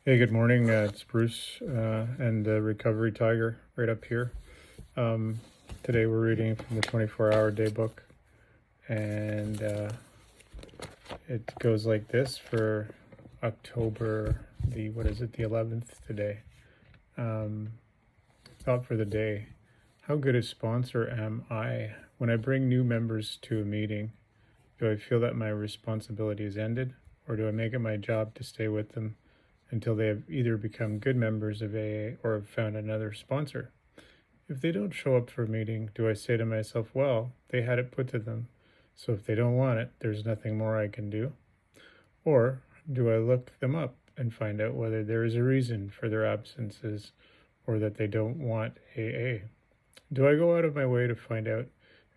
Hey, good morning. It's Bruce and the Recovery Tiger right up here. Um, Today we're reading from the 24-hour day book, and it goes like this for October what is it, the 11th today. Um, Thought for the day: how good a sponsor am I? When I bring new members to a meeting, do I feel that my responsibility is ended, or do I make it my job to stay with them until they have either become good members of AA or have found another sponsor? If they don't show up for a meeting, do I say to myself, well, they had it put to them, so if they don't want it, there's nothing more I can do? Or do I look them up and find out whether there is a reason for their absences or that they don't want AA? Do I go out of my way to find out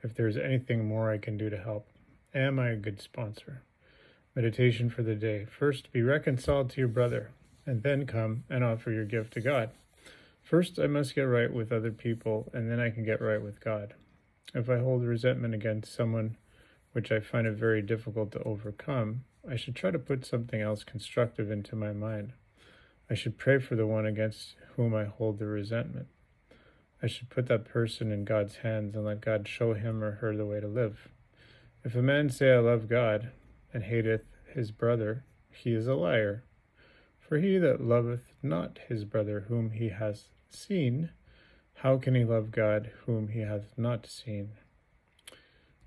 if there's anything more I can do to help? Am I a good sponsor? Meditation for the day. First, be reconciled to your brother, and then come and offer your gift to God. First, I must get right with other people, and then I can get right with God. If I hold resentment against someone, which I find it very difficult to overcome, I should try to put something else constructive into my mind. I should pray for the one against whom I hold the resentment. I should put that person in God's hands and let God show him or her the way to live. If a man say, I love God, and hateth his brother, he is a liar. For he that loveth not his brother whom he has seen, how can he love God whom he hath not seen?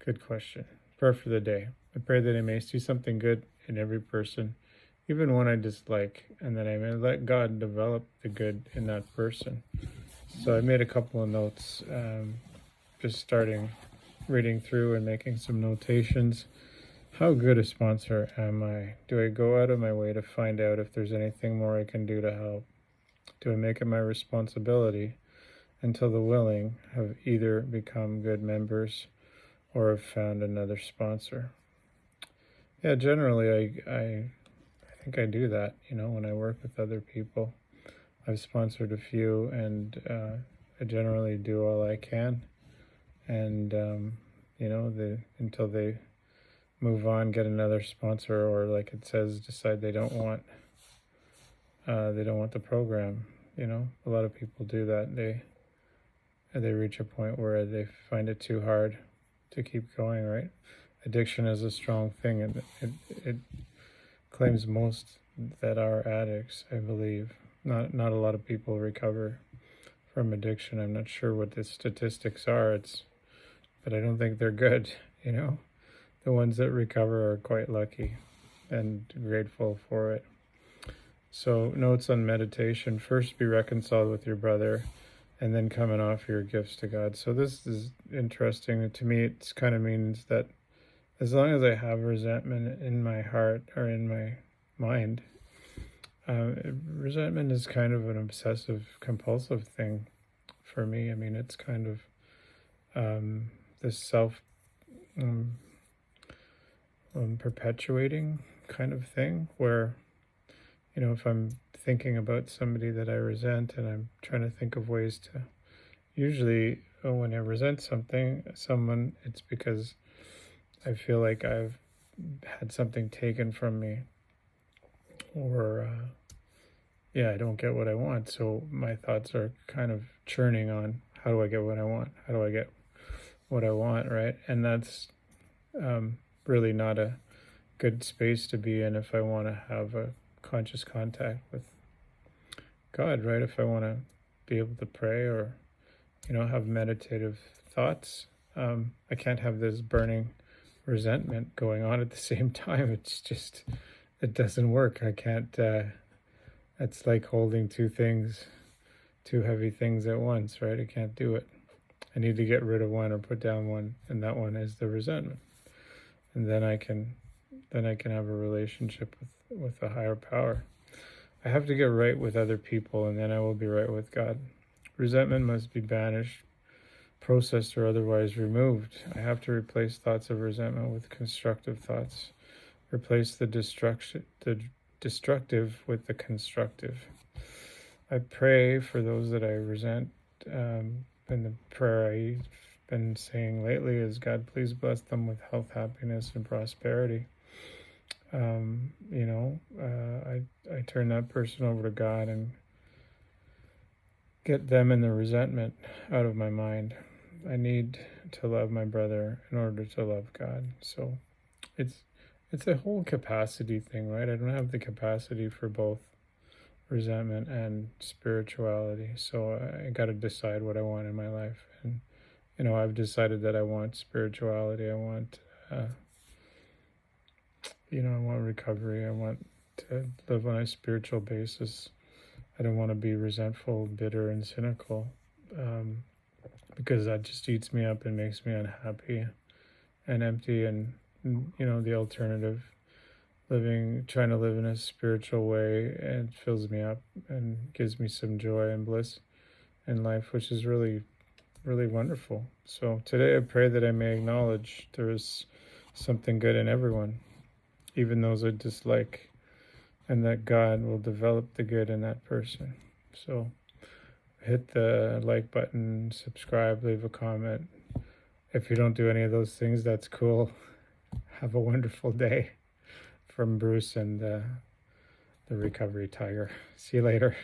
Good question. Prayer for the day. I pray that I may see something good in every person, even one I dislike, and that I may let God develop the good in that person. So I made a couple of notes, just starting reading through and making some notations. How good a sponsor am I? Do I go out of my way to find out if there's anything more I can do to help? Do I make it my responsibility until the willing have either become good members or have found another sponsor? Yeah, generally I think I do that, when I work with other people. I've sponsored a few, and I generally do all I can, and until they move on, get another sponsor, or like it says, decide they don't want the program. A lot of people do that. They reach a point where they find it too hard to keep going. Right? Addiction is a strong thing, and it claims most that are addicts, I believe. Not a lot of people recover from addiction. I'm not sure what the statistics are. But I don't think they're good. The ones that recover are quite lucky and grateful for it. So, notes on meditation. First, be reconciled with your brother, and then come and offer your gifts to God. So, this is interesting. To me, it kind of means that as long as I have resentment in my heart or in my mind, resentment is kind of an obsessive compulsive thing for me. I mean, it's kind of this self perpetuating kind of thing where, if I'm thinking about somebody that I resent and I'm trying to think of ways to, usually when I resent someone, it's because I feel like I've had something taken from me, or I don't get what I want. So my thoughts are kind of churning on, how do I get what I want? How do I get what I want, right? And that's really not a good space to be in if I want to have a conscious contact with God, right? If I want to be able to pray or, have meditative thoughts, I can't have this burning resentment going on at the same time. It doesn't work. I can't, it's like holding two heavy things at once, right? I can't do it. I need to get rid of one or put down one, and that one is the resentment. And then I can have a relationship with a higher power. I have to get right with other people, and then I will be right with God. Resentment must be banished, processed, or otherwise removed. I have to replace thoughts of resentment with constructive thoughts. Replace the destructive with the constructive. I pray for those that I resent. And the prayer I've been saying lately is, God, please bless them with health, happiness, and prosperity. I turn that person over to God and get them and the resentment out of my mind. I need to love my brother in order to love God. So it's a whole capacity thing, right? I don't have the capacity for both resentment and spirituality. So I got to decide what I want in my life. And I've decided that I want spirituality. I want I want recovery. I want to live on a spiritual basis. I don't want to be resentful, bitter, and cynical, because that just eats me up and makes me unhappy and empty. And the alternative, trying to live in a spiritual way, it fills me up and gives me some joy and bliss in life, which is really, really wonderful. So today I pray that I may acknowledge there is something good in everyone, even those I dislike, and that God will develop the good in that person. So hit the like button, subscribe, leave a comment. If you don't do any of those things, that's cool. Have a wonderful day. From Bruce and the Recovery Tiger. See you later.